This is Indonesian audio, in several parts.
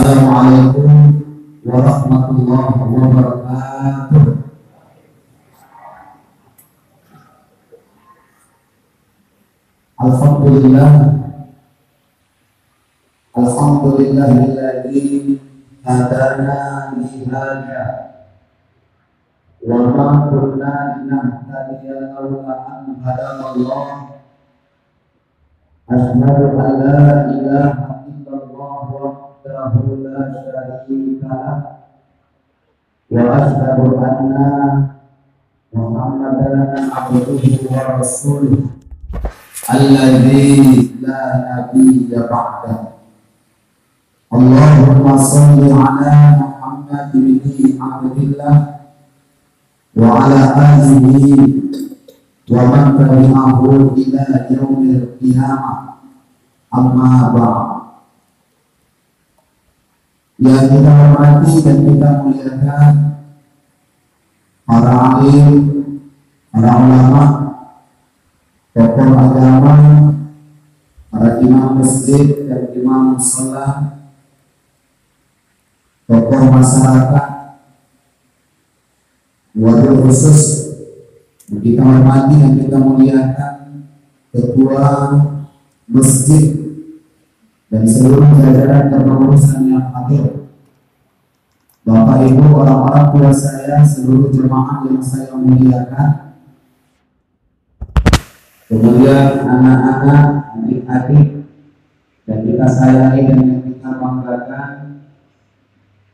Assalamualaikum warahmatullahi wabarakatuh. Alhamdulillahilladzi hadana li hadza wa ma kunna linahtadiya laula an hadanallah. Asyhadu an la ilaha illallah wahdahu la syarika lah wa asyhadu anna Muhammadan abduhu wa rasuluh alladzi la nabiyya ba'dahu. Allahumma shalli ala Muhammad bin Abdillah wa ala alihi wa man tabi'ahu ila yaumil qiyamah. Amma ba'd. Yang kita hormati dan kita muliakan para alim, para ulama, tokoh agama, para imam masjid dan imam mushola, tokoh masyarakat, wabil khusus kita hormati dan kita muliakan ketua masjid dan seluruh jajaran kepengurusan yang hadir, Bapak Ibu, orang-orang tua saya, seluruh jemaah yang saya muliakan, kemudian anak-anak, adik-adik yang kita sayangi dan yang kita banggakan,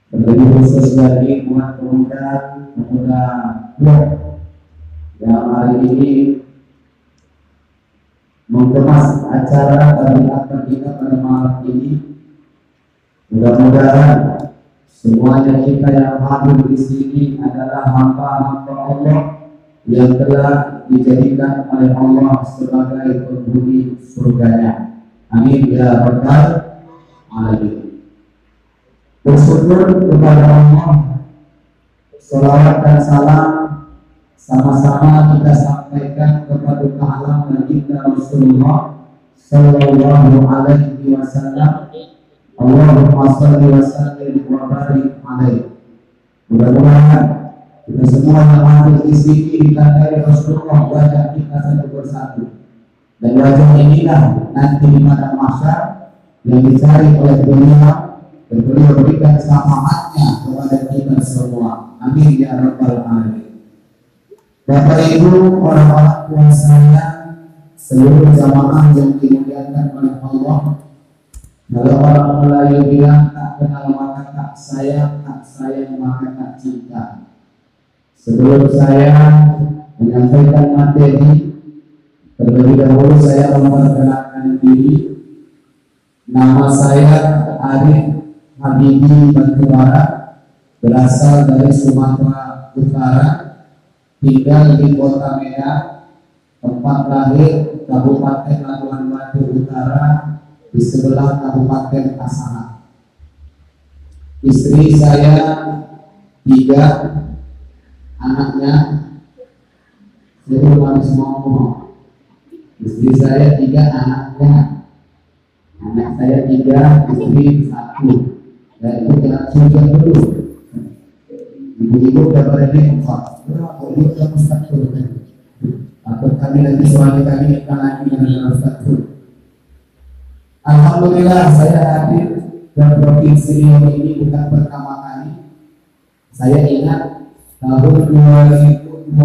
terlebih khusus dari umat pemuda yang hari ini mengemas acara tabiat kita pada malam ini. Mudah-mudahan semuanya kita yang hadir di sini adalah hamba-hamba Allah yang telah dijadikan oleh Allah sebagai penghuni surganya. Amin ya rabbal alamin. Bersyukur kepada Allah, salawat dan salam sama-sama kita sampaikan kepada kalam baginda Rasulullah sallallahu alaihi wasallam. Allahumma shalli wa sallim wa barik alaihi. Mudah-mudahan kita semua yang hadir di sini ditandai Rasulullah wajah kita satu persatu, dan wajah inilah nanti di padang mahsyar yang dicari oleh beliau, dan beliau berikan syafaatnya kepada kita semua. Amin ya rabbal alamin. Bapak Ibu, orang-orang tua saya, seluruh jamaah yang dimuliakan oleh Allah. Kalau orang Melayu bilang tak kenal maka tak sayang maka tak cinta. Sebelum saya menyampaikan materi, terlebih dahulu saya memperkenalkan diri. Nama saya Arif Habibi Batubara, berasal dari Sumatera Utara, tinggal di Kota Medan, tempat lahir Kabupaten Labuan Batu Utara, di sebelah Kabupaten Pasaman. Istri saya 3, anaknya seluruh semua. Istri saya 3, anaknya. Anak saya 3, istri 1. Dan itu kena sujud dulu. Ibu-ibu udah berani 4. Berapa ibu kamu 1? Atau kami nanti suami kami akan lagi dengan 1. Alhamdulillah saya hadir dan provinsi Riau ini bukan pertama kali. Saya ingat tahun 2021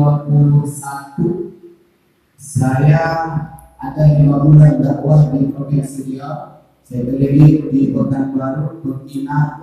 saya ada 5 bulan dakwah di provinsi Riau. Saya berdiri di Pekanbaru, Turkina,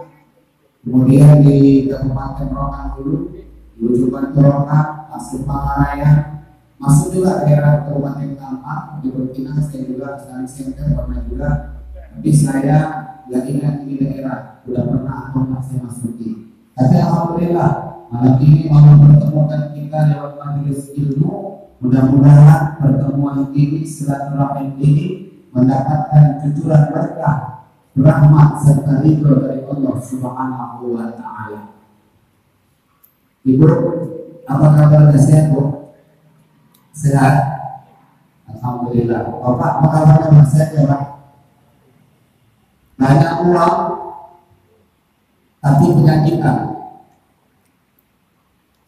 kemudian di Kabupaten Rokan dulu, di Ujung Rokan, Pasir Pangarayan, masuk juga daerah Kabupaten Tampak di Turkina. Saya juga dari center pernah juga, tapi saya yang ingat ini daerah sudah pernah atau saya masuki. Tapi alhamdulillah malam ini mau mempertemukan kita lewat majelis ilmu. Mudah-mudahan pertemuan ini, silaturahim ini mendapatkan cucuran berkah, rahmat serta ridho dari Allah Subhanahu wa taala. Ibu, apa kabarnya sehat, Bu? Sehat? Alhamdulillah. Bapak, apa kabarnya sehat ya, Pak? Banyak uang, tapi penyakitan.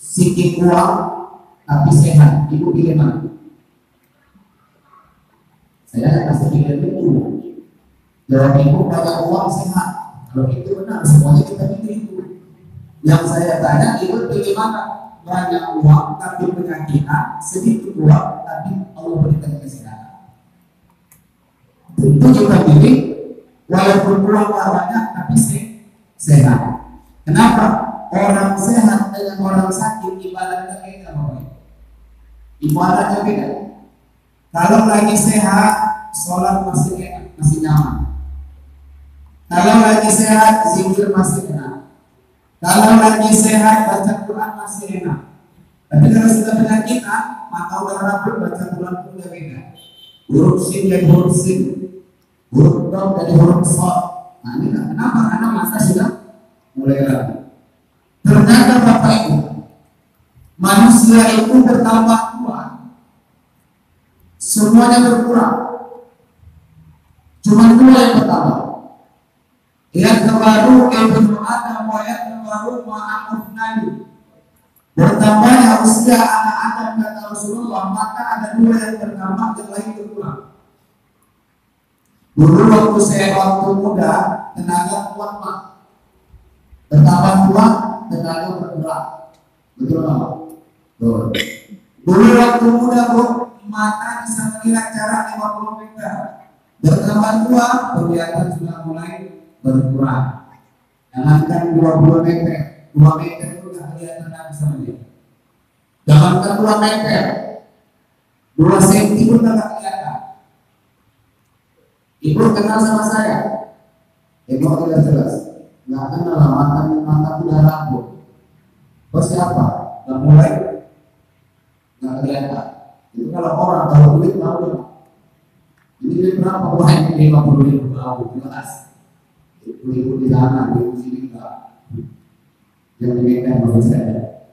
Sikit kuat tapi sehat. Ibu pilih mana? Saya kasih pilih itu. Jawab ibu banyak uang sehat. Kalau itu benar, semuanya kita pilih itu. Yang saya tanya, ibu pilih mana? Banyak uang tapi penyakitan, sedikit uang tapi Allah berikan kesehatan. Itu kita pilih walaupun uang banyak tapi sehat. Kenapa? Orang sehat dengan orang sakit ibadahnya beda, ibadahnya beda. Kalau lagi sehat, sholat masih enak, masih nyaman. Kalau lagi sehat, zikir masih enak. Kalau lagi sehat, baca Quran masih enak. Tapi kalau sudah penyakitan, maka udah rapuh, baca Quran pun udah beda. Huruf sin jadi huruf sin, huruf dom jadi huruf sod. Nah ini kan kenapa? Karena masa sudah mulai rapuh. Ternyata Bapak Ibu, manusia itu bertambah tua, semuanya berkurang. Cuma dua yang bertambah. Yang terbaru Ibnu Adam wa yang terbaru ma'amuf nani. Bertambahnya usia anak Adam kata Rasulullah, maka ada dua yang bertambah, yang lain berkurang. Dulu waktu saya waktu muda, tenaga kuat Pak. Bertambah tua, tenaga berkurang. Betul Pak? Betul. Dulu waktu muda Bu, mata bisa melihat jarak 50 meter. Bertambah tua, penglihatan sudah mulai berkurang. Jangankan 20 meter, 2 meter itu tidak kelihatan lagi sama dia. Jangankan 2 meter, 2 senti pun tidak kelihatan. Ibu kenal sama saya? Ibu tidak jelas. Nggak kenal lah, mata sudah rapuh. Terus siapa? Nggak mulai, nggak kelihatan. Itu kalau orang tahu duit tahu. Ini duit berapa? Wah ini 50.000 tahu jelas. Ibu di sana, ibu sini enggak. Yang demikian menurut saya.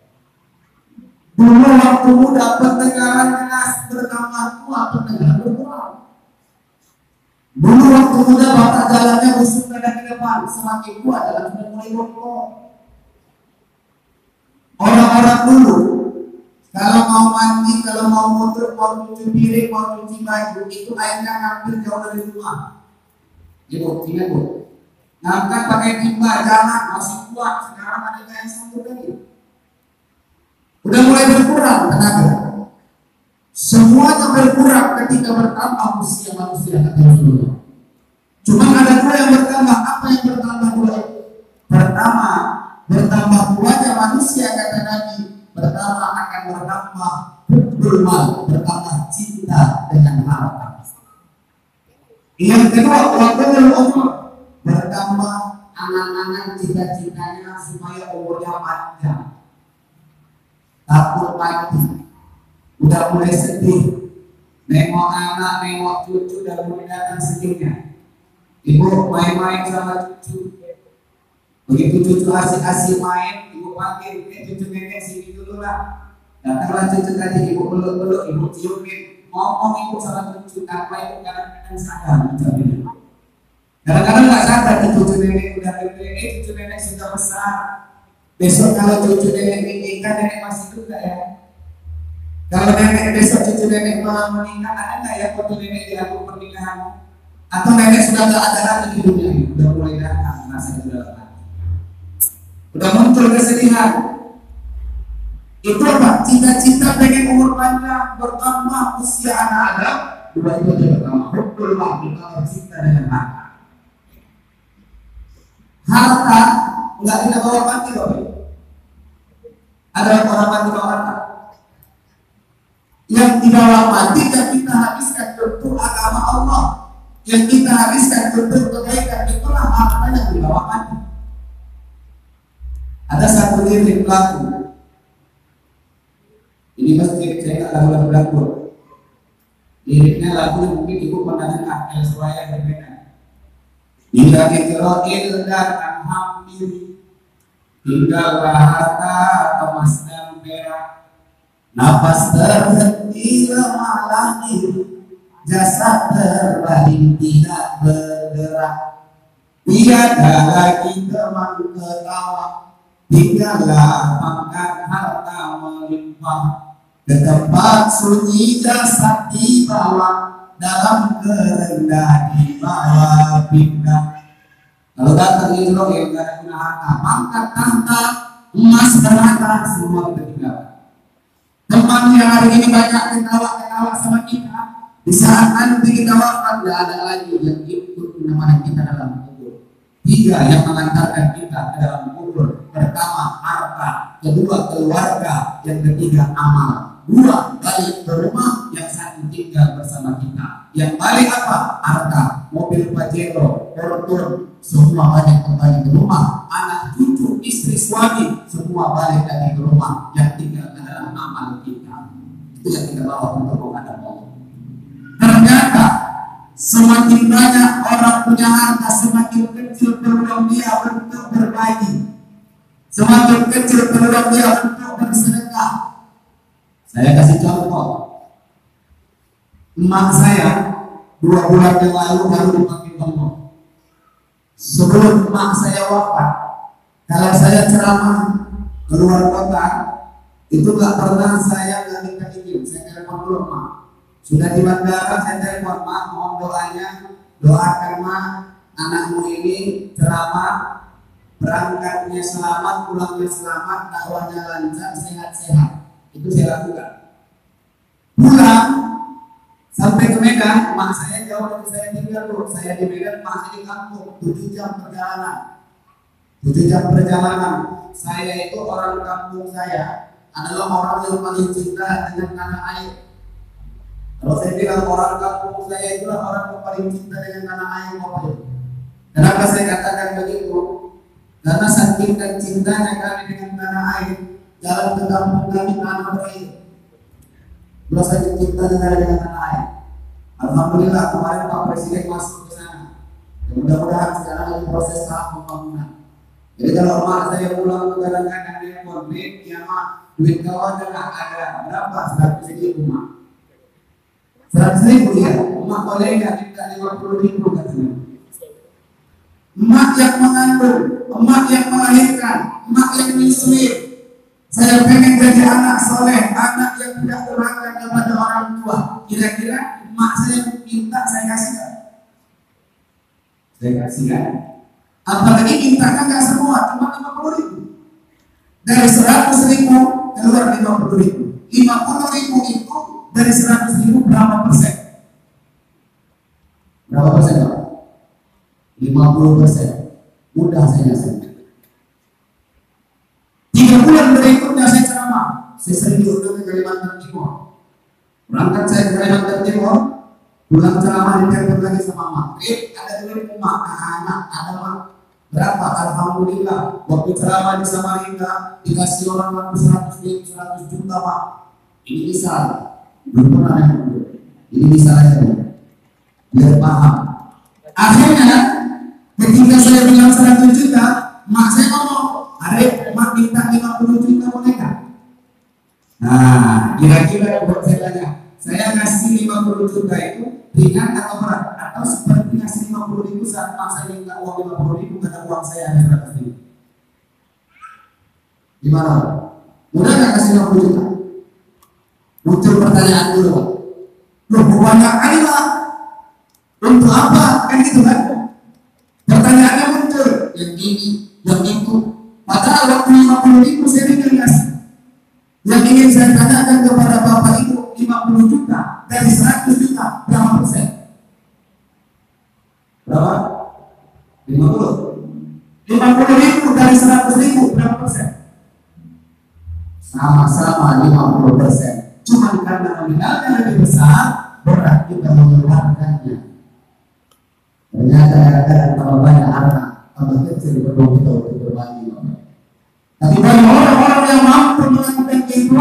Dulu waktu muda pendengaran jelas bertambah tua, pendengaran berkurang. Dulu waktu muda bapak jalannya busuk ke depan, semakin tua jalan sudah mulai bongkok. Orang-orang dulu kalau mau mandi, kalau mau motor, mau cuci piring, mau cuci baju, itu airnya ngambil jauh dari rumah. Ibu, ingat Bu. Ngangkat pakai timba, jalan masih kuat. Sekarang ada yang satu lagi. Udah mulai berkurang tenaga. Semuanya berkurang ketika bertambah usia manusia kata Rasulullah. Cuma ada dua yang bertambah. Apa yang bertambah dua? Pertama, bertambah kuatnya manusia kata Nabi. Pertama akan bertambah hubbul, bertambah cinta dengan harta. Yang kedua, waqul umur, bertambah angan-angan cita-citanya supaya umurnya panjang. Takut mati, udah mulai sedih, nengok anak, nengok cucu, dan mulai datang sedihnya. Ibu main-main sama cucu, begitu cucu asik-asik main, ibu panggil, cucu nenek sini dulu lah. Datanglah cucu tadi, ibu peluk-peluk, ibu ciumin, ngomong ibu sama cucu, apa ibu kadang-kadang sadar menjawabnya. Kadang-kadang nggak sadar cucu nenek udah gede, cucu nenek sudah besar. Besok kalau cucu nenek menikah, nenek masih juga ya. Kalau nenek besok cucu nenek mau menikah, ada nggak ya foto nenek di album pernikahan? Atau nenek sudah nggak ada lagi di dunia ini, udah mulai datang rasa keberadaan. Udah muncul kesedihan. Itu apa? Cita-cita pengen umur panjang, bertambah usia anak Adam. Dua itu pertama, hubbul mal, bertambah cinta dengan harta. Harta nggak kita bawa mati loh. Ada orang mati bawa harta. Yang dibawa mati yang kita habiskan untuk agama Allah, yang kita habiskan untuk kebaikan, itulah harta yang dibawa mati. Ada satu lirik lagu. Ini masjid saya nggak lagu. Liriknya lagu yang mungkin ibu pernah dengar, yang suara berbeda. Bila Israel datang hampir, tinggallah harta emas dan perak. Nafas terhenti lemah lahir, jasad terbaring tidak bergerak. tiada lagi teman ketawa, tinggallah makan harta melimpah, ke tempat sunyi jasad dibawa, dalam kerendah dibawa pindah. Kalau datang ini loh yang gak ada guna harta, pangkat tahta, emas dan harta semua kita tinggalkan. Teman yang hari ini banyak ketawa-ketawa sama kita, di saat nanti kita wafat tidak ada lagi yang ikut menemani kita dalam kubur. Tiga yang mengantarkan kita ke dalam kubur: pertama harta, kedua keluarga, yang ketiga amal. Dua balik ke rumah, yang satu tinggal bersama kita. Yang balik apa? Harta, mobil Pajero, Fortune, semua banyak kembali ke rumah. Anak cucu, istri, suami, semua balik lagi ke rumah. Yang tinggal adalah amal kita. Itu yang kita bawa untuk menghadap Allah. Ternyata semakin banyak orang punya harta, semakin kecil peluang dia untuk berbagi, semakin kecil peluang dia untuk bersedekah. Saya kasih contoh, emak saya 2 bulan yang lalu baru dipanggil Allah. Sebelum emak saya wafat, kalau saya ceramah keluar kota, itu gak pernah saya gak minta izin. Saya telepon dulu emak. Sudah di bandara saya telepon, mak mohon doanya, doakan mak anakmu ini ceramah, berangkatnya selamat, pulangnya selamat, dakwahnya lancar, sehat-sehat. Itu saya lakukan. Pulang sampai ke Medan, mak saya jauh dari saya tinggal dulu. Saya di Medan, mak saya di kampung, 7 jam perjalanan. 7 jam perjalanan. Saya itu orang kampung saya adalah orang yang paling cinta dengan tanah air. Kalau saya bilang orang kampung saya itulah orang yang paling cinta dengan tanah air. Kenapa saya katakan begitu? Karena saking dan cintanya kami dengan tanah air, jalan ke kampung kami tanah berair. Kalau saking cinta dengan tanah air, alhamdulillah kemarin Pak Presiden masuk ke sana. Mudah-mudahan sekarang lagi proses tahap pembangunan. Jadi kalau emak saya pulang ke kadang-kadang dia konflik, ya mak, duit kau ada nggak ada? Berapa? 100.000 mak. 100.000 ya, emak boleh nggak minta 50.000 katanya. Emak yang mengandung, emak yang melahirkan, emak yang menyusui. Saya pengen jadi anak soleh, anak yang tidak durhaka kepada orang tua. Kira-kira emak saya minta saya kasih nggak? Saya kasih kan? Apalagi mintakan nggak semua, cuma 50.000. Dari 100.000 keluar 50.000. 50.000 itu dari 100.000 berapa persen? Berapa persen Pak? 50%. Mudah saya ngasih. 3 bulan berikutnya saya ceramah. Saya sering diundang ke Kalimantan Timur. Berangkat saya ke Kalimantan Timur, pulang ceramah ditelepon lagi sama mak. Ada duit mak, anak, ada mak. Berapa? Alhamdulillah. Waktu ceramah di Samarinda dikasih orang 100 juta mak. Ini bisa. Belum pernah yang ini bisa aja. Biar paham. Akhirnya ketika saya bilang 100 juta, mak saya ngomong, Arif, mak minta 50 juta boleh kan? Nah, kira-kira buat saya tanya, saya ngasih 50 juta itu ringan atau berat? Atau seperti ngasih 50.000 saat mak saya minta uang 50.000 karena uang saya ada 100.000? Gimana? Mudah nggak kasih 50 juta? Muncul pertanyaan dulu, Pak. Loh, banyak kali Pak. Untuk apa? Kan gitu kan? Pertanyaannya muncul, yang ini, yang itu. Padahal waktu 50.000 saya ingin kasih. Yang ingin saya tanyakan kepada Bapak Ibu, 50 juta dari 100 juta berapa persen? Berapa? 50.000 dari 100.000 berapa persen? Sama-sama 50%. Cuma karena nominalnya lebih besar, berat kita mengeluarkannya. Ternyata kadang-kadang kalau banyak harta, kalau kecil perlu kita untuk berbagi. Tapi bagi orang-orang yang mampu melakukan itu,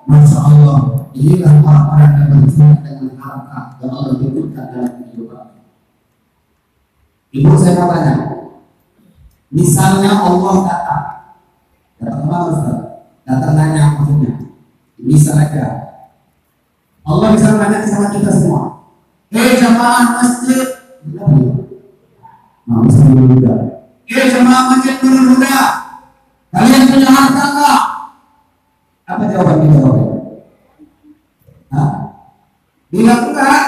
Masya Allah, inilah orang-orang yang berjaya dengan harta yang Allah berikan dalam kehidupan. Ibu saya mau tanya, misalnya Allah datang kemana Ustaz? Datang nanya maksudnya. Bisa aja. Allah bisa nanya sama kita semua. Jamaah masjid, Masih muda. Jemaah masjid Nurul Huda, kalian punya harta enggak? Apa jawaban kita? Hah? Bilang enggak,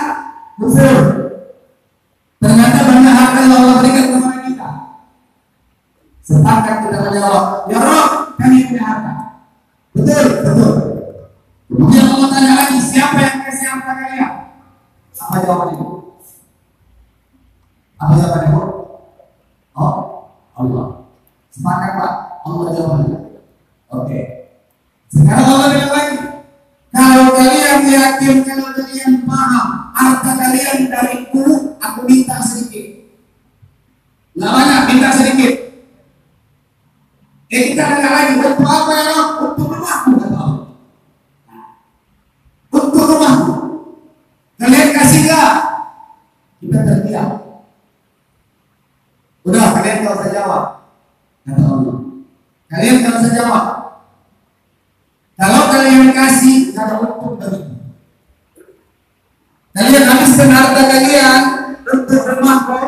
kufur. Ternyata banyak harta yang Allah berikan kepada kita. Sepakat kita menjawab, ya Rob, kami punya harta. Betul, betul. Kemudian Allah tanya lagi, siapa yang kasih harta kalian? Apa jawabannya? Apa jawabannya? Oh, Allah. Sepakat Pak, Allah jawabannya. Oke. Sekarang Allah bilang lagi, kalau kalian yakin, kalau kalian paham, harta kalian dariku, aku minta sedikit. Nggak banyak, minta sedikit. Kita ada lagi, untuk apa ya Rob? Untuk rumahku, kata Allah. Untuk rumahku. Kalian kasih gak? Kita terdiam. Udah, kalian gak usah jawab, kata Allah. Kalian gak usah jawab. Kalau kalian kasih, gak ada untung bagiku. Kalian habiskan harta kalian untuk rumahku,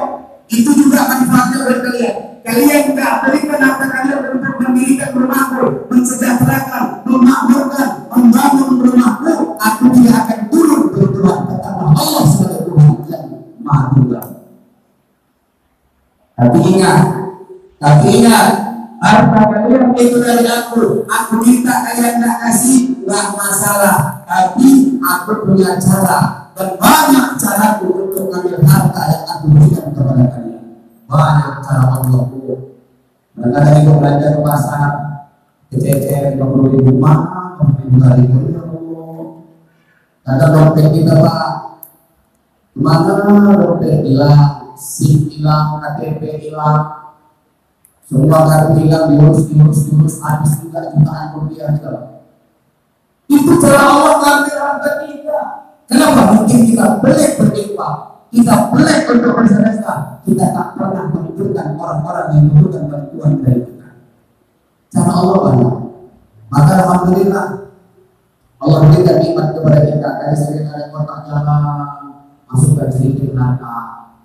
itu juga manfaatnya oleh kalian. Kalian tidak berikan harta kalian untuk mendirikan rumahku, mensejahterakan, memakmurkan, membangun rumahku, aku tidak akan turun berdoa kepada Allah sebagai Tuhan yang Maha Tunggal. Tapi ingat, harta kalian itu dari aku minta kalian tidak kasih, nggak masalah. Tapi aku punya cara, dan banyak caraku untuk mengambil harta yang aku berikan kepada kalian. Banyak cara Allah. Kadang-kadang itu belanja ke pasar, kececer 50.000 mah, 50.000 kali kadang dompet kita Pak, kemana dompet hilang, SIM hilang, KTP hilang, semua kartu hilang, diurus, habis juga jutaan rupiah kita. Itu cara Allah ngambil harta kita. Kenapa? Mungkin kita pelik berlimpah, kita pelik untuk bersedekah, kita tak pernah menunjukkan orang-orang yang membutuhkan bantuan dari kita. Cara Allah banyak. Maka alhamdulillah Allah berikan nikmat kepada kita. Kali sering ada kotak jalan, masukkan sedikit nafkah.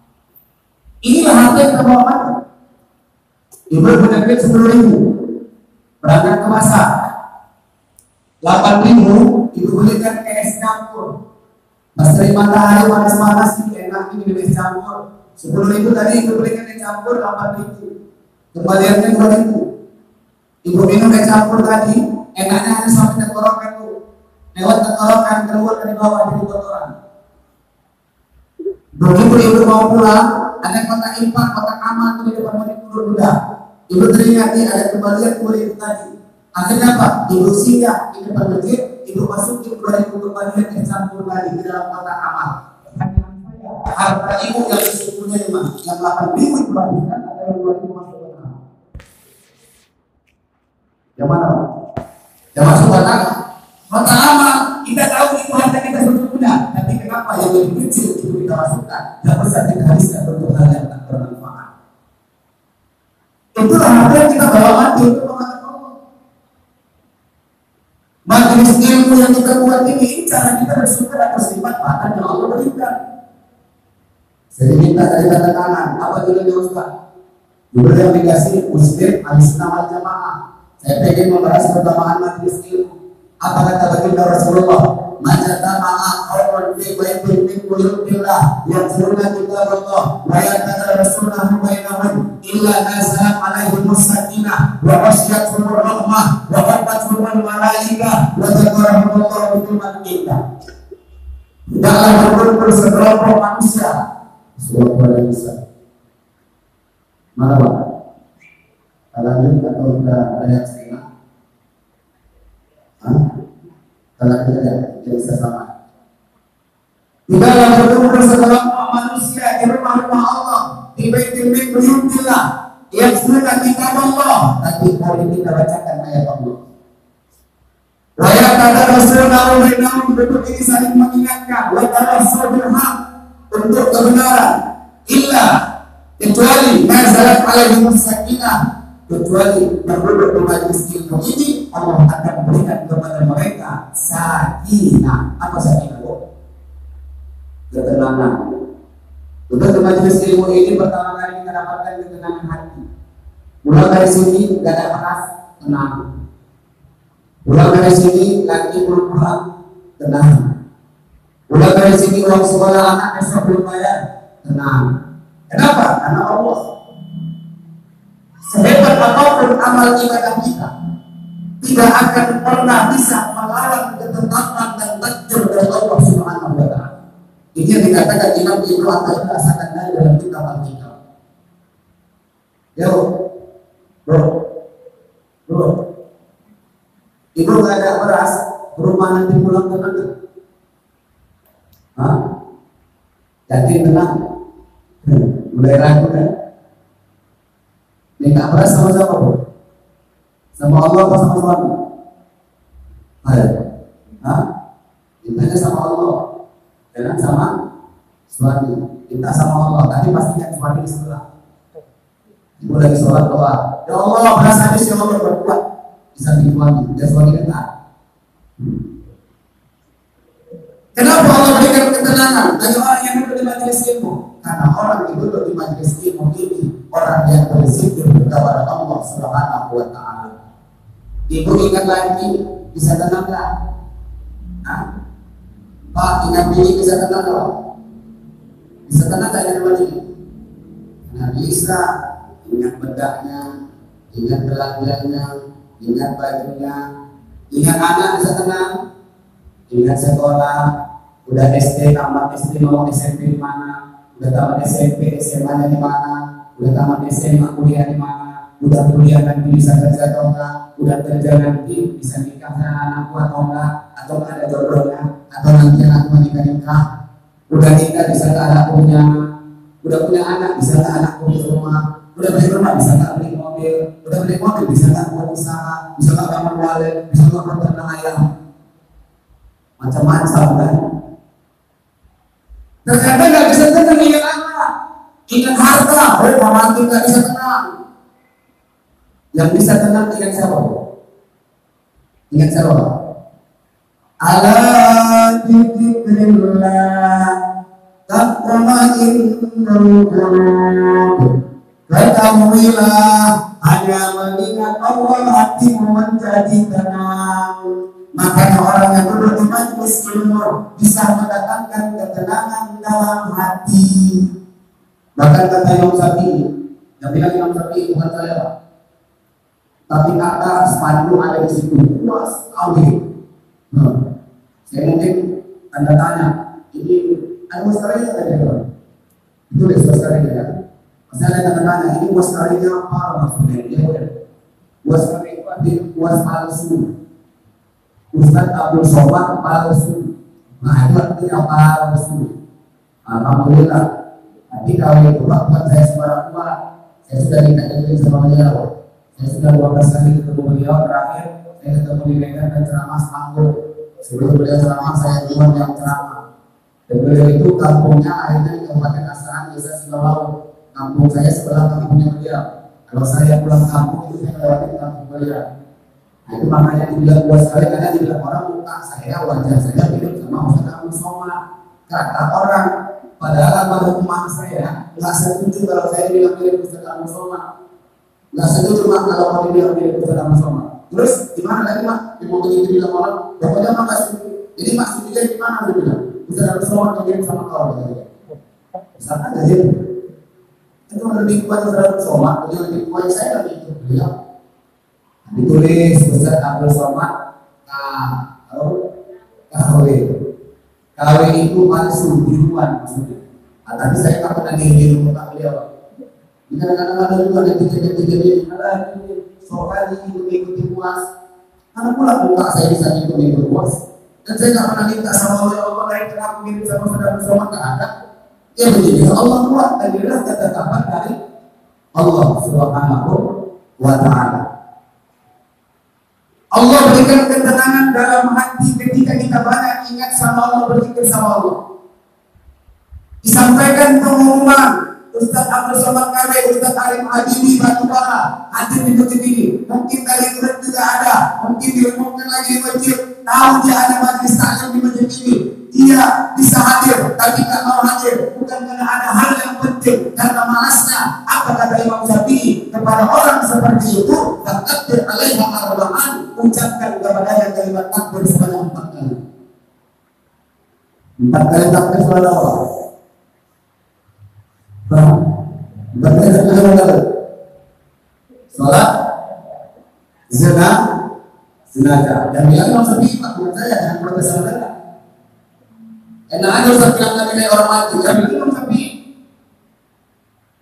Inilah harta yang kita bawa. Ibu punya duit 10.000, berangkat ke pasar. 8.000 ibu belikan es campur. Pas dari matahari panas-panas ini enak ini es campur. 10.000 tadi ibu belikan es campur 8.000. Kembaliannya 2.000. Ibu minum es campur tadi, enaknya hanya sampai tenggorokan tuh. Lewat tenggorokan keluar dari bawah di kotoran. Begitu ibu mau pulang, ada kotak infak, kotak amal di depan masjid Nurul Huda. Ibu teringat ada kembalian 2.000 tadi. Akhirnya apa? Ibu singgah di depan masjid, ibu masukin 2.000 kembalian es campur tadi di dalam kotak amal. Harta ibu yang sesungguhnya yang 8.000 dibandingkan ada yang 2.000 masuk ke amal. Yang mana? Yang masuk kotak amal. Kita tahu itu harta kita sesungguhnya, tapi kenapa yang lebih kecil itu kita masukkan? Yang besar kita habiskan untuk hal yang tak bermanfaat. Itulah harta yang kita bawa mati untuk menghadap Allah. Majelis ilmu yang kita buat ini cara kita bersyukur atas nikmat bahkan yang Allah berikan. Saya minta dari tanda tangan, apa judulnya Ustaz? Judul yang dikasih Muslim Al-Sunnah wal Jamaah. Saya pengen membahas pertambahan majelis ilmu. Apa kata baginda Rasulullah? Majtama'a qaumun fi baitin min buyutillah yatluna kitaballah wa yatadarasunahu bainahum illa nazalat 'alaihim as-sakinah wa ghasyiyatuhum rahmah wa ghaffatuhum malaikah wa dzakarahumullahu fi man indah. Tidaklah berkumpul sekelompok manusia. Surah Al-Nisa. Mana Pak? Kalangan atau sudah ada yang setengah? Kalau tidak bisa sama. Tidaklah berkumpul sekelompok manusia di rumah-rumah Allah di baitil min buyutillah yatluna kitab-Allah, tapi kali ini kita bacakan ayat Allah. Wa yatadarasunahu bainahum, bentuk ini saling mengingatkan. Wa yatadarasunahu untuk kebenaran. Illa kecuali nazalat alaihim sakinah, kecuali berduduk di majelis ilmu ini Allah akan berikan kepada mereka sakinah. Apa sakinah? Ketenangan. Betul majelis ilmu ini pertama kali kita dapatkan ketenangan hati. Pulang dari sini gak ada keras, tenang. Pulang dari sini lagi belum pulang, tenang. Pulang dari sini uang sekolah anak besok belum bayar, tenang. Kenapa? Karena Allah. Sehebat apapun amal ibadah kita, tidak akan pernah bisa melawan ketetapan dan takdir dari Allah Subhanahu wa Ta'ala. Ini yang dikatakan Imam Ibnu Athaillah asalkan dari dalam kitab Al-Hikam. Yo, bro, ibu nggak ada beras, rumah nanti pulang tenang. Hah? Yakin tenang? Mulai ragu kan? Minta beras sama siapa, bro? Sama Allah atau sama suami? Ayo, hah? Mintanya sama Allah, jangan sama suami. Minta sama Allah, tapi pastikan suami di sebelah. Ibu lagi sholat doa, ya Allah beras habis ya Allah berbuat. Bisa di suami, dia suami kena. Kenapa Allah berikan ketenangan bagi orang yang duduk di majelis ilmu? Karena orang yang duduk di majelis ilmu ini orang yang berzikir kepada Allah Subhanahu wa Ta'ala. Ibu ingat lagi, bisa tenang tak? Pak, ingat ini bisa tenang tak? Bisa tenang tak ingat ini? Nah, bisa. Ingat bedaknya, ingat belanjanya, ingat bajunya, ingat anak bisa tenang, ingat sekolah, udah SD, tamat SD, mau SMP di mana, udah tamat SMP, SMA-nya di mana, udah tamat SMA, kuliah di mana, udah kuliah nanti bisa kerja atau enggak, udah kerja nanti bisa nikah sama anakku atau enggak, atau ada jodohnya, atau nanti anakku nikah, udah nikah bisa ke anaknya, udah punya anak bisa ke anakku di rumah. Udah beli rumah bisa nggak beli mobil, udah beli mobil bisa nggak buat usaha, bisa nggak kamar wallet, bisa nggak berternak ayam, macam-macam kan. Ternyata nggak bisa tenang ingat anak, ingat harta, mantu nggak bisa tenang. Yang bisa tenang ingat siapa? Ingat siapa? Ala dzikrillah tatma'innul qulub. Ketahuilah hanya mengingat Allah hatimu menjadi tenang. Makanya orang yang duduk di majelis ilmu bisa mendatangkan ketenangan dalam hati. Bahkan kata Imam Syafi'i, yang bilang Imam Syafi'i bukan saya, tapi kata sepatu ada di situ luas awal. Saya mungkin tanda tanya, ini ada waskaranya ada itu deh waskaranya ya. Saya tanya ini waskarinya apa maksudnya? Waskari itu artinya was palsu. Ustaz Abdul Somad palsu. Nah itu artinya palsu. Alhamdulillah. Nanti kalau itu buat saya sembarang tua, saya sudah ditanya sama beliau. Saya sudah 12 kali ketemu beliau. Terakhir saya ketemu di Medan dan ceramah Semanggur. Sebelum beliau ceramah saya duluan yang ceramah. Dan beliau itu kampungnya akhirnya di Kabupaten Asahan, Desa Sidoarjo. Kampung saya sebelah kampungnya beliau. Kalau saya pulang kampung itu saya lewati kampung beliau. Nah itu makanya dibilang buat sekali karena dibilang orang muka saya, wajah saya mirip sama Ustaz Abdul Somad. Kata orang, padahal almarhum saya nggak setuju kalau saya bilang mirip Ustaz Abdul Somad. Nggak setuju mak kalau mau dibilang mirip Ustaz Abdul Somad. Terus gimana lagi mak? Mau begitu bilang orang, pokoknya mak nggak setuju. Jadi mak setuju gimana dia bilang? Ustaz Abdul Somad mirip sama kau katanya. Sama aja sih. Itu lebih kuat Ustaz Abdul Somad, lebih kuat saya lebih itu beliau. Ditulis Ustaz Abdul Somad, KW itu palsu biruan maksudnya. Tapi saya tak pernah di rumah beliau. Kadang-kadang ada juga yang tiga-tiga ada sokali mengikuti puas. Karena pula buka saya bisa mengikuti puas. Dan saya tak pernah minta sama Allah lain kenapa mirip sama Ustaz Abdul Somad, tak ada. Ya begini, Allah buat adalah ketetapan dari Allah Subhanahu wa Ta'ala. Allah berikan ketenangan dalam hati ketika kita banyak ingat sama Allah, berzikir sama Allah. Disampaikan pengumuman Ustaz Abdul Somad KW, Ustaz Alim Habibi Batubara hadir di masjid ini. Mungkin dari murid juga ada, mungkin diumumkan lagi di masjid. Tahu dia ada majlis taklim di masjid ini. Dia bisa hadir, tapi tak mau hadir bukan karena ada hal yang penting malasnya. Apa kata Imam Syafi'i kepada orang seperti itu? Takbir alaiha arba'an, ucapkan kepadanya kalimat takbir sebanyak 4 kali. 4 kali takbir salat apa? 4 kali takbir salat. Salat jenazah. Dan bilang Imam Syafi'i, Pak, buat saya jangan protes saudara. Enak aja Ustaz bilang Nabi kayak orang mati. Ya bilang Imam Syafi'i,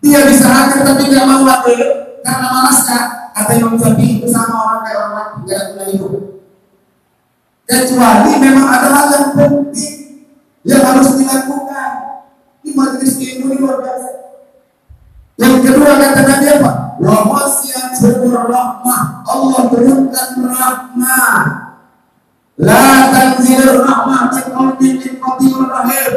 dia bisa hadir tapi tidak mau hadir karena malasnya. Kata Imam Syafi'i itu sama orang kayak orang mati, tidak ada guna hidup. Kecuali memang ada hal yang penting yang harus dilakukan. Di majelis ilmu ini luar biasa. Yang kedua kata Nabi apa? Wa wasiyatul rahmah, Allah turunkan rahmah. La tanzilur rahmah min qatil rahim.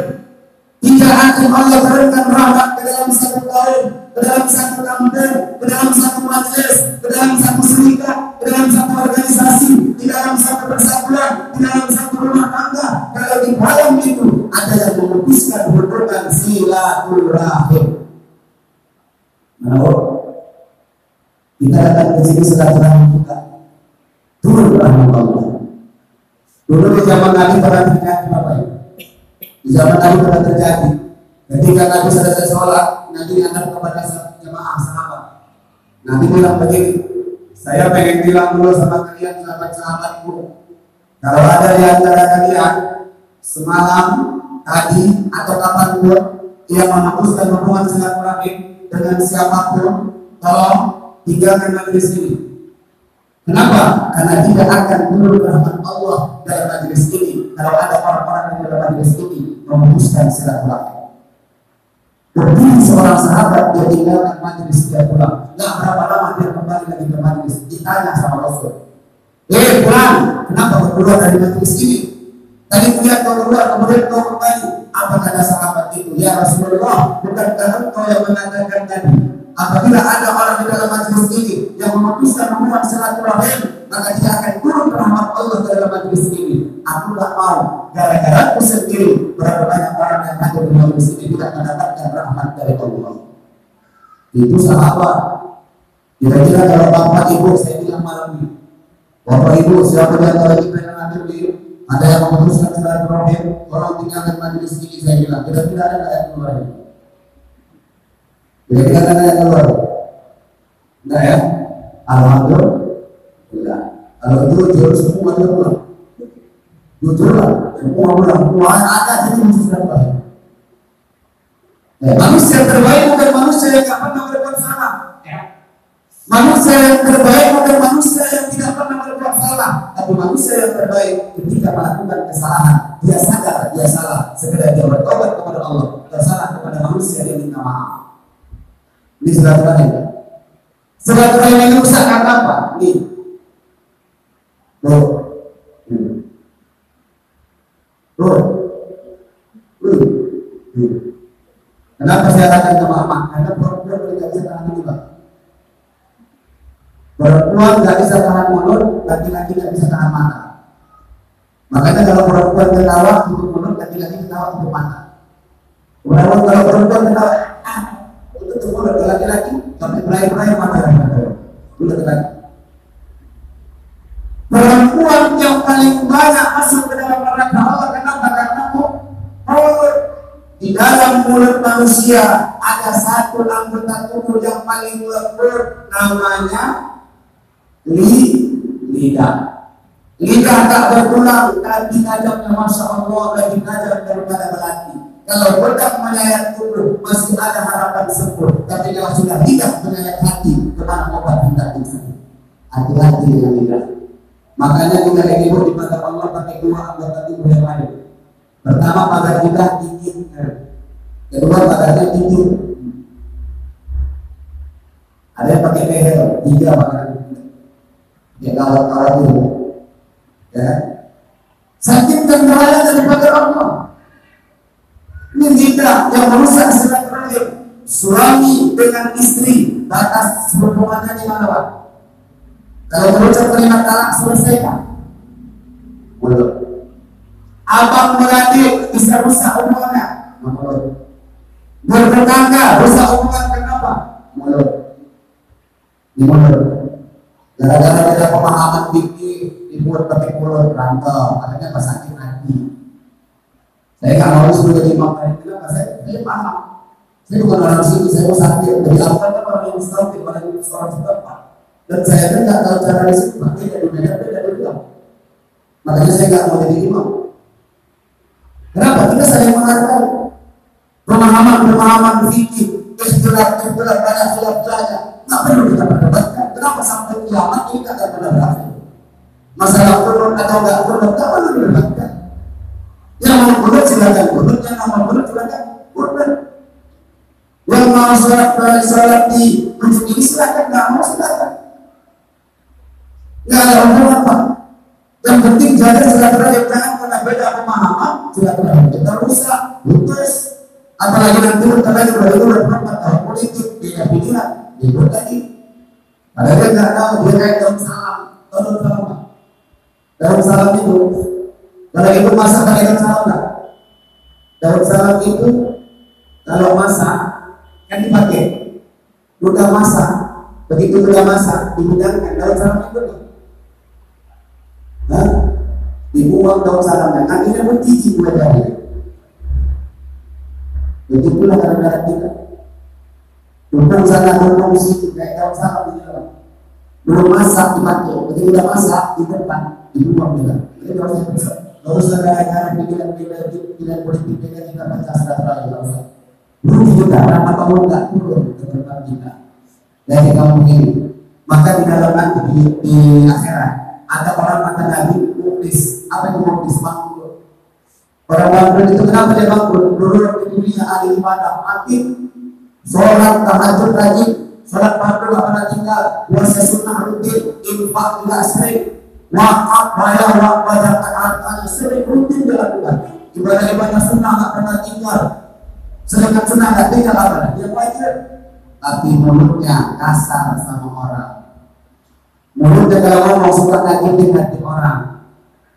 Tidak akan Allah turunkan rahmat ke dalam satu tahun, ke dalam satu kampung, ke dalam satu majelis, ke dalam satu serikat, ke dalam satu organisasi, di dalam satu persatuan, di dalam satu rumah tangga. Kalau di dalam itu ada yang memutuskan hubungan silaturahim. Menurut kita datang ke sini silaturahmi kita turun rahmat Allah. Dulu di zaman Nabi pernah terjadi apa ya? Di zaman Nabi pernah terjadi ketika Nabi selesai sholat, Nabi menghadap kepada jemaah sahabat. Nabi bilang begini, saya pengen bilang dulu sama kalian sahabat-sahabatku, kalau ada di antara kalian semalam, tadi atau kapanpun yang memutuskan hubungan silaturahim dengan siapapun, tolong tinggalkan majelis ini. Kenapa? Karena tidak akan turun rahmat Allah dalam majelis ini kalau ada orang-orang di dalam majelis ini memutuskan silaturahim. Berdiri seorang sahabat dia tinggalkan majelis dia pulang. Nggak berapa lama dia kembali lagi ke majelis. Ditanya sama Rasul, pulang, kenapa kau keluar dari majelis ini? Tadi kulihat kau keluar, kemudian kau kembali. Apa kata sahabat itu? Ya Rasulullah, bukankah engkau yang mengatakan tadi, apabila ada orang di dalam majelis ini yang memutuskan hubungan silaturahim, maka dia akan turun rahmat Allah ke dalam majelis ini. Aku tak mau gara-gara aku sendiri berapa banyak orang yang hadir di majelis ini tidak mendapatkan rahmat dari Allah. Itu sahabat. Kira-kira kalau bapak ibu, saya bilang malam ini, bapak ibu siapa di antara kita yang hadir di ada yang memutuskan silaturahim, orang tinggalkan majelis ini, saya bilang kira-kira ada yang keluar ini. Kira-kira ada yang keluar? Enggak ya? Alhamdulillah. Kalau jujur semua dia pulang. Jujur lah, semua pulang. Semua ada jadi musuh terbaik. Manusia terbaik bukan manusia yang tidak pernah berbuat salah. Manusia yang terbaik bukan manusia yang tidak pernah berbuat salah, tapi manusia yang terbaik ketika melakukan kesalahan, dia sadar dia salah, segera dia bertobat kepada Allah, bersalah kepada manusia yang minta maaf. Ini silaturahim. Silaturahim yang rusak karena apa? Nih, Kenapa saya katakan ke mama? Karena perempuan tidak bisa tahan mulut. Perempuan tidak bisa tahan mulut, laki-laki tidak bisa tahan mata. Makanya kalau perempuan ketawa untuk mulut, laki-laki ketawa untuk mata. Kalau perempuan ketawa, untuk mulut laki-laki, sampai berai-berai mata yang mulut laki. Perempuan yang paling banyak masuk ke dalam neraka Allah, kenapa? Karena mulut. Di dalam mulut manusia ada satu anggota tubuh yang paling lembut, namanya lidah. Lidah tak bertulang, tapi tajamnya Masya Allah lebih tajam daripada belati. Kalau bedak menyayat tubuh masih ada harapan sembuh, tapi kalau sudah lidah menyayat hati, kemana obat tidak bisa. Hati-hati dengan lidah. Makanya kita hidup di mata Allah pakai dua anggota tubuh yang lain. Pertama pagar kita tinggi, kedua pagarnya tinggi. Ada yang pakai leher, 3 pagarnya. Ya kawat-kawat itu, ya. Sakit dan bahaya dari pagar Allah. Ini lidah yang merusak silaturahim. Suami dengan istri, batas hubungannya di mana, Pak? Kalau berucap kalimat talak selesai, Pak? Belum. Abang beradik bisa rusak hubungannya. Bertetangga rusak hubungan, karena di mulut. Gara-gara beda pemahaman fikih dibuat pakai mulut berantem, akhirnya sakit hati. Saya nggak mau suruh jadi imam lain, kenapa? Saya paham. Saya bukan orang sini, saya mau sakit. Jadi aku kan orang yang sakit, orang yang seorang setempat. Dan saya kan nggak tahu cara di sini, makanya dari dunia beda dunia. Makanya saya nggak mau jadi imam. Kenapa? Kita saling menghargai pemahaman fikih, istilah banyak khilaf-khilafnya. Nggak perlu kita perdebatkan. Kenapa sampai kiamat kita akan berdebat? Masalah kunut atau nggak kunut, nggak perlu diperdebatkan. Yang mau kunut silakan kunut, yang nggak mau kunut silakan kunut. Yang mau sholat di masjid ini silakan, nggak mau silakan. Nggak ada hubungan apa. Yang penting jaga silaturahim, jangan karena beda pemahaman silaturahim kita rusak, putus. Apalagi nanti terlebih dahulu berpendapat tahun politik, beda pikiran, ribut lagi. Padahal dia nggak tahu dia kayak daun salam, daun salam. Daun salam itu, kalau itu masak pakai daun salam nggak? Daun salam itu kalau masak kan dipakai, udah masak, begitu udah masak dihidangkan daun salam itu nih. Dibuang daun salamnya, nantinya bertiji mulai dari. Jadi itulah kadang-kadang kita bukan sana nongkrong di situ kayak daun salam di dalam. Belum masak dipakai, begitu udah masak di depan dibuang juga. Itu harus bisa. Gak usah gara-gara pilihan politik dengan kita baca silaturahim gak usah. Belum juga rapat Allah nggak turun ke tempat kita. Dari kamu ini, maka di dalam nanti di akhirat ada orang kata Nabi muklis. Apa itu muklis? Bangkrut. Orang bangkrut itu kenapa dia bangkrut? Dulu di dunia ahli ibadah, aktif, sholat tahajud rajin, sholat fardu gak pernah tinggal, puasa sunnah rutin, infak tidak sering, wakaf bayar wakaf zakat hartanya sering rutin dilakukan, ibadah sunnah gak pernah tinggal, sedangkan sunnah gak tinggal apa? Dia wajib, tapi mulutnya kasar sama orang. Mulutnya kalau ngomong suka nyakitin hati orang.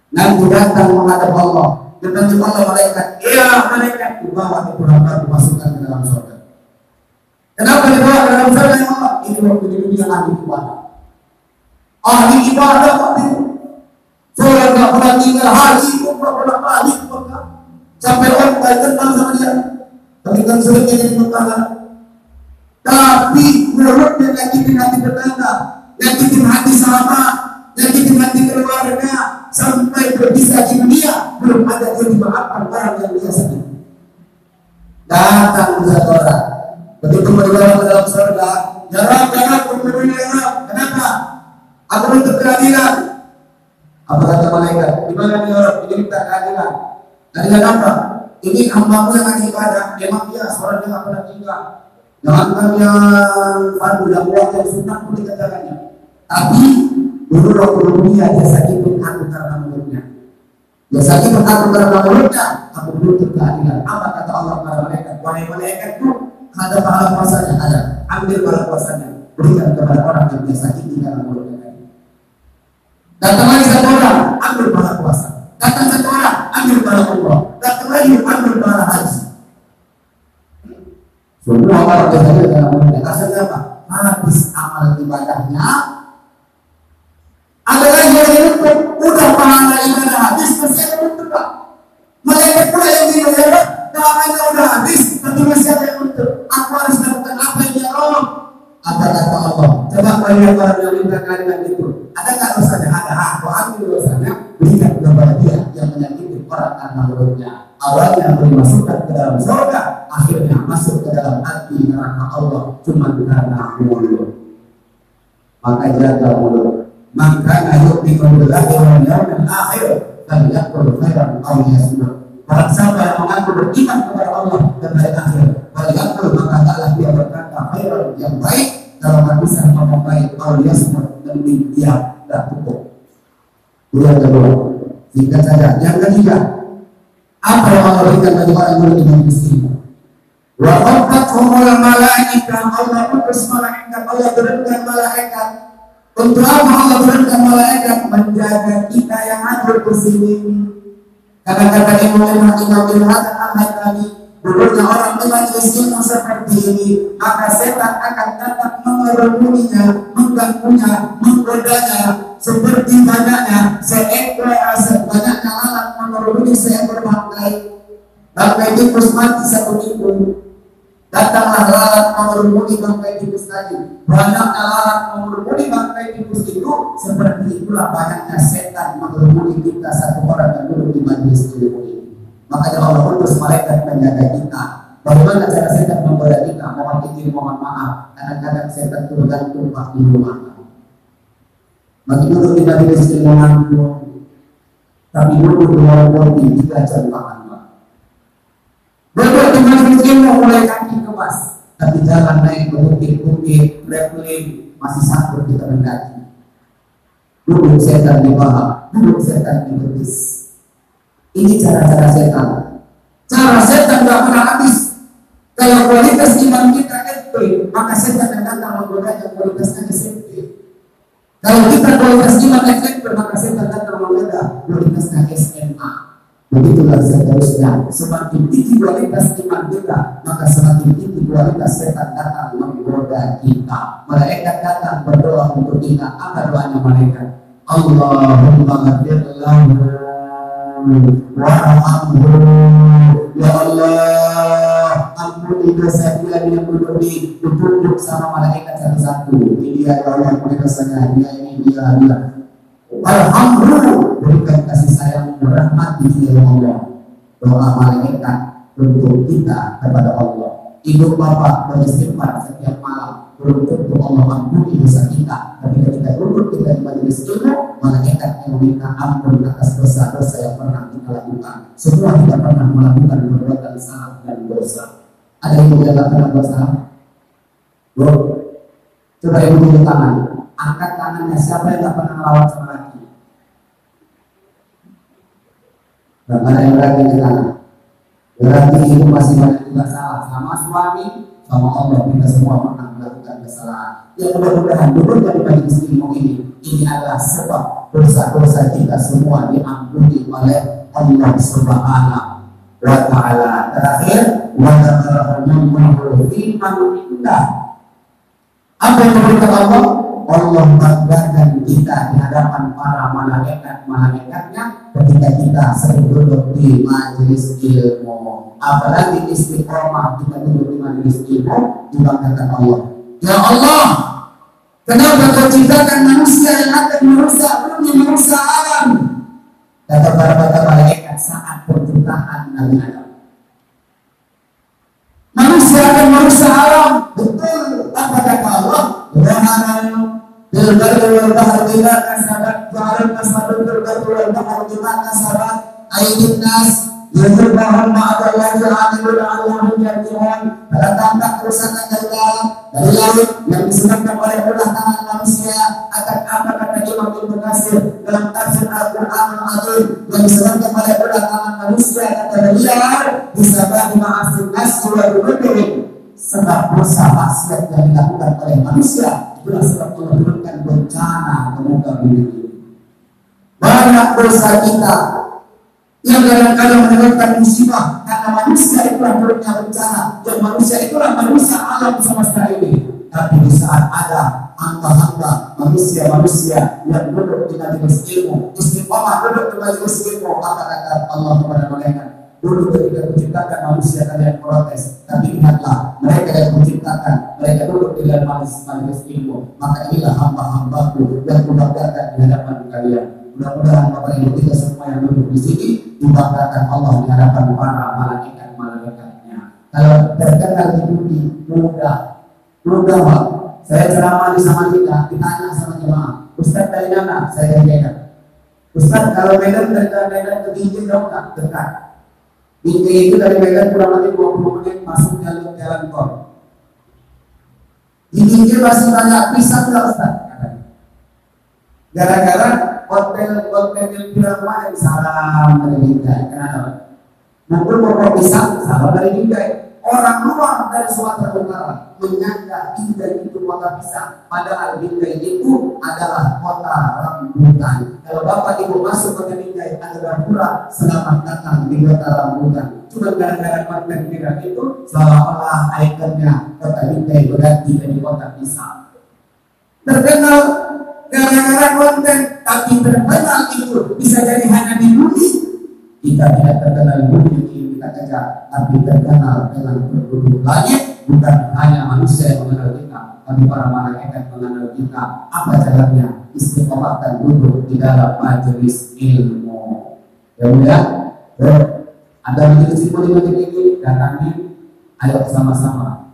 Nanti datang menghadap Allah. Datang ke Allah malaikat. Iya malaikat dibawa di neraka dimasukkan ke dalam surga. Kenapa dibawa ke dalam surga ya Allah? Ini waktu di dunia ahli ibadah. Ahli ibadah waktu itu. Sholat nggak pernah tinggal, haji pun nggak pernah ahli ibadah. Sampai orang baik tentang sama dia. Tapi kan seringnya jadi pertanyaan. Tapi mulutnya nyakitin hati tetangga. Nyakitin hati sahabat, nyakitin hati keluarga, sampai berpisah di dunia, belum ada yang dimaafkan orang yang dia sakit. Datang satu orang, begitu berdoa ke dalam surga, jarang berdoa ya, kenapa? Aku minta keadilan. Apa kata malaikat? Di mana nih orang? Ini minta keadilan. Keadilan apa? Ini hambamu yang lagi ibadah, memang dia suara dia nggak pernah tinggal. Jangankan yang fardu yang yang sunnah pun dikatakannya. Tapi dulu waktu dunia dia sakitin aku karena mulutnya. Dia sakitin aku karena mulutnya. Aku menuntut keadilan. Apa kata Allah kepada malaikat? Wahai malaikatku, ada pahala puasanya, ada. Ambil pahala puasanya, berikan kepada orang yang dia sakitin karena mulutnya. Datang lagi satu orang, ambil pahala puasa. Datang satu orang, ambil pahala umrah. Datang lagi, ambil pahala haji. Semua orang yang ada dalam mulutnya. Asalnya apa? Habis amal ibadahnya. Ada lagi yang menuntut, udah pahala ibadah habis, masih ada menuntut Pak. Malaikat pula yang dibayar, namanya udah habis, tapi masih ada yang menuntut. Aku harus lakukan apa yang dia Allah? Apa kata Allah? Coba banyak orang yang minta keadilan itu. Ada nggak dosanya? Ada. Aku ambil dosanya, berikan kepada dia yang menyakiti orang karena mulutnya. Awalnya dimasukkan ke dalam surga, akhirnya masuk ke dalam hati neraka Allah cuma karena mulut. Maka jaga mulut. Maka ayat billahi wal yawmil akhir dan yakul khairan aw yasmut. Barang siapa yang mengaku beriman kepada Allah dan hari akhir, yakul maka Allah dia berkata khairan yang baik dalam hadis ngomong baik aw yasmut dan diam dan tutup. Yang kedua, singkat saja. Yang ketiga, apa yang Allah berikan bagi orang yang beriman istimewa? Wa qattathumul malaikah, Allah utus malaikat, Allah turunkan malaikat. Untuk apa Allah turunkan malaikat? Menjaga kita yang ada di sini. Kata-kata Imam Ibn Hasan Ahmad tadi, duduknya orang di majelis ilmu seperti ini, maka setan akan datang mengerumuninya, mengganggunya, menggodanya, seperti banyaknya banyaknya lalat mengerumuni seekor bangkai. Bangkai tikus mati satu minggu, datanglah lalat mengerumuni bangkai tikus tadi. Banyaknya lalat mengerumuni bangkai tikus itu, seperti itulah banyaknya setan mengerumuni kita satu orang yang duduk di majelis ilmu ini. Makanya Allah utus malaikat menjaga kita. Bagaimana cara setan menggoda kita? Mohon izin, mohon maaf. Kadang-kadang setan itu bergantung di rumah. Bagi duduk di majelis ilmu ngantuk, tapi duduk di warung kopi 3 jam makan. Duduk di majelis ilmu mulai kaki kemas, tapi jalan naik bukit-bukit, traveling masih sanggup kita mendaki. Duduk setan di bawah, duduk setan di betis. Ini cara-cara setan. Cara setan gak pernah habis. Kalau kualitas iman kita SMP, maka setan akan datang menggoda yang kualitasnya SMP. Kalau kita kualitas iman SMP, maka setan datang menggoda kualitasnya SMA. Begitulah seterusnya. Semakin tinggi kualitas iman kita, maka semakin tinggi kualitas setan datang menggoda kita. Malaikat datang berdoa untuk kita. Apa doanya malaikat? Allahumma ghfir lahu warhamhu, ya Allah, ampuni dosa dia yang berdiri. Ditunjuk sama malaikat satu-satu. Ini dia Allah, ampuni dosanya, dia ini, dia. Warhamhu, berikan kasih sayang, rahmat dia ya Allah. Doa malaikat untuk kita kepada Allah. Ibu bapak beristighfar setiap malam, untuk Allah ampuni dosa kita. Tapi ketika duduk kita di majelis ilmu, malaikat yang meminta ampun atas dosa-dosa yang pernah kita lakukan. Semua kita pernah melakukan perbuatan salah dan dosa. Ada yang melakukan dosa? Bro, coba ibu tunjuk tangan. Angkat tangannya, siapa yang tak pernah melawan sama laki? Dan ada yang berarti di tangan. Berarti ibu masih banyak juga salah sama suami, sama Allah. Kita semua pernah melakukan kesalahan. Ya mudah-mudahan duduk dari majelis ilmu ini adalah sebab dosa-dosa kita semua diampuni oleh Allah Subhanahu wa Ta'ala. Terakhir, wa ta'ala firman indah. Apa yang diberikan Allah? Allah banggakan kita di hadapan para malaikat-malaikatnya ketika kita sering duduk di majelis ilmu. Apalagi istiqomah kita duduk di majelis ilmu, dibanggakan Allah. Ya Allah, kenapa kau ciptakan manusia yang akan merusak bumi, merusak alam? Kata para malaikat saat penciptaan Nabi Adam. Manusia akan merusak alam. Betul. Apa kata Allah? Bilbarri wal bahri bima kasabat, ja'alna kasabatul barri wal bahri bima kasabat, aydin nas yuzurrahum ma'adallahi al'amilul al'amil yarji'un. Pada tampak kerusakan dari laut yang disebabkan oleh ulah tangan manusia. Akan apa kata Imam Ibnu Katsir dalam tafsir Al-Quran Al-Azim, yang disebabkan oleh ulah tangan manusia, kata beliau, disebabkan ma'asin nas wa rubutin, sebab dosa maksiat yang dilakukan oleh manusia itulah sebab menurunkan bencana ke muka bumi ini. Banyak dosa kita yang kadang-kadang menyebabkan musibah karena manusia itulah turunnya bencana, dan manusia itulah manusia alam semesta ini. Tapi di saat ada hamba-hamba manusia-manusia yang duduk di majelis ilmu, istiqomah duduk di majelis ilmu, apa kata Allah kepada mereka? Dulu ketika menciptakan manusia kalian protes, tapi ingatlah mereka yang menciptakan, mereka duduk di dalam majelis ilmu. Maka inilah hamba-hambaku yang kubanggakan di hadapan kalian. Mudah-mudahan Bapak Ibu kita semua yang duduk di sini dibanggakan Allah di hadapan para malaikat-malaikatnya. Kalau terkenal di bumi mudah Pak. Saya ceramah di Samarinda, ditanya sama jemaah, Ustaz dari mana? Saya Medan. Ustaz kalau Medan dari Medan ke Binjai jauh tak? Dekat. Binjai itu dari Medan kurang lebih 20 menit masuk jalur jalan tol. Di Binjai masih banyak pisang nggak Ustaz? Gara-gara hotel yang bilang mana salam dari Binjai. Kenapa? Mungkin mau pisang salam dari Binjai. Orang luar dari Sumatera Utara menyangka Binjai itu kota Pisang. Padahal Binjai itu adalah kota rambutan. Kalau Bapak Ibu masuk ke Binjai, ada gapura selamat datang di kota rambutan. Cuma gara-gara konten viral itu seolah-olah ikonnya kota Binjai berganti jadi kota Pisang. Terkenal gara-gara konten, tapi terkenal itu bisa jadi hanya di bumi. Kita tidak terkenal bumi yang kita kejar, tapi terkenal dengan penduduk langit. Bukan hanya manusia yang mengenal kita, tapi para malaikat mengenal kita. Apa caranya? Istiqomahkan duduk di dalam majelis ilmu. Kemudian ada majelis ilmu di majelis ini, datangi, ayo sama-sama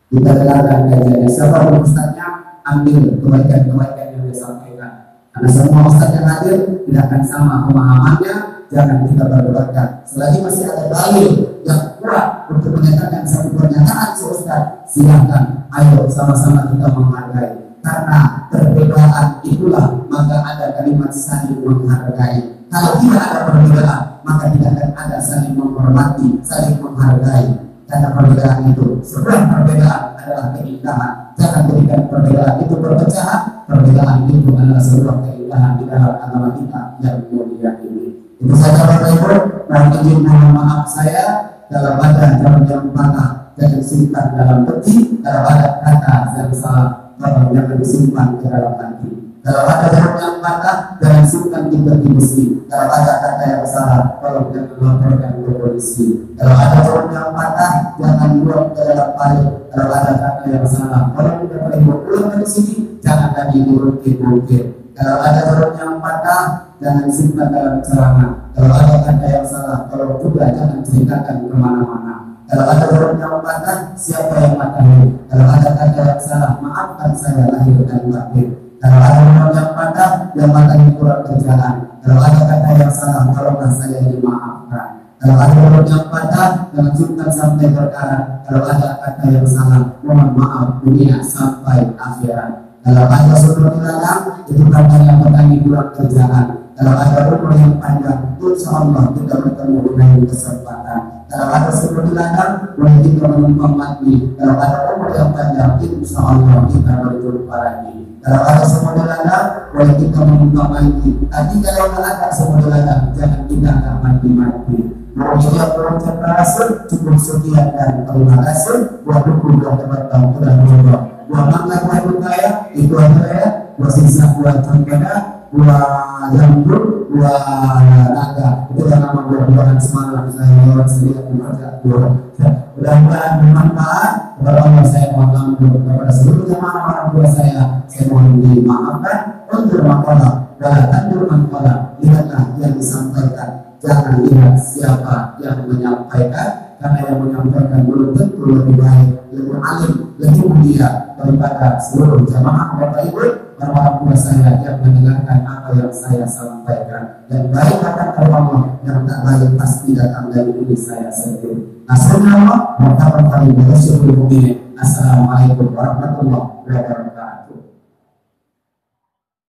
kita dengarkan kajiannya. Siapa ustaznya, ambil kebaikan-kebaikan yang disampaikan. Karena semua ustaz yang hadir tidak akan sama pemahamannya. Jangan kita berdebatkan. Selagi masih ada dalil yang kuat untuk menyatakan satu pernyataan seustad, silakan. Ayo sama-sama kita menghargai. Karena perbedaan itulah maka ada kalimat saling menghargai. Kalau tidak ada perbedaan, maka tidak akan ada saling menghormati, saling menghargai. Karena perbedaan itu, sebuah perbedaan adalah keindahan. Jangan berikan perbedaan itu perpecahan. Perbedaan itu adalah sebuah keindahan di dalam agama kita yang mulia ini. Itu saja Bapak Ibu. Mohon izin mohon maaf saya dalam ada jam patah jangan simpan dalam peti. Kalau ada kata yang salah, tolong jangan disimpan ke dalam hati. Kalau ada huruf yang patah, jangan simpan di peti besi. Kalau ada kata yang salah, tolong jangan laporkan ke polisi. Kalau ada huruf yang patah, jangan buang ke dalam parit. Kalau ada kata yang salah, tolong Bapak Ibu pulang dari sini, jangan lagi diungkit-ungkit. Kalau ada huruf yang patah, jangan simpan dalam celana. Kalau ada kata yang salah, kalau juga jangan ceritakan kemana-mana. Kalau ada huruf yang patah, siapa yang patahin? Kalau ada kata yang salah, maafkan saya lahir dan batin. Kalau ada huruf yang patah, yang patahin kurang kerjaan. Kalau ada kata yang salah, tolonglah saya dimaafkan. Kalau ada huruf yang patah, jangan simpan sampai berkarat. Kalau ada kata yang salah, mohon maaf dunia sampai akhirat. Kalau ada sumber dilarang, itu katanya petani kurang kerjaan. Kalau ada umur yang panjang, insya Allah kita bertemu dengan kesempatan. Kalau ada sumber dilarang, boleh kita menumpang mati. Kalau ada umur yang panjang, insya Allah kita berjumpa lagi. Kalau ada sumber dilarang, boleh kita menumpang mati. Tapi kalau tidak ada sumber dilarang, jangan kita akan mati-mati. Manusia belum terasa cukup sekian dan terima kasih buat dukung yang terbatang sudah berubah. Buat makna buat budaya itu adalah buat sisa buat cengkena, buat jambul, buat naga. Itu yang nama buah-buahan semalam saya lewat sendiri membaca buah. Mudah-mudahan bermanfaat. Kepada Allah saya mohon ampun kepada seluruh jemaah orang tua saya mohon dimaafkan. Untuk makalah, tandur makalah, lihatlah yang disampaikan. Jangan lihat siapa yang menyampaikan, karena yang menyampaikan belum tentu lebih baik, lebih alim, lebih mulia daripada seluruh jamaah Bapak Ibu dan orang tua saya yang mendengarkan apa yang saya sampaikan. Dan baik akan Allah, yang tak baik pasti datang dari diri saya sendiri. Assalamualaikum warahmatullahi wabarakatuh.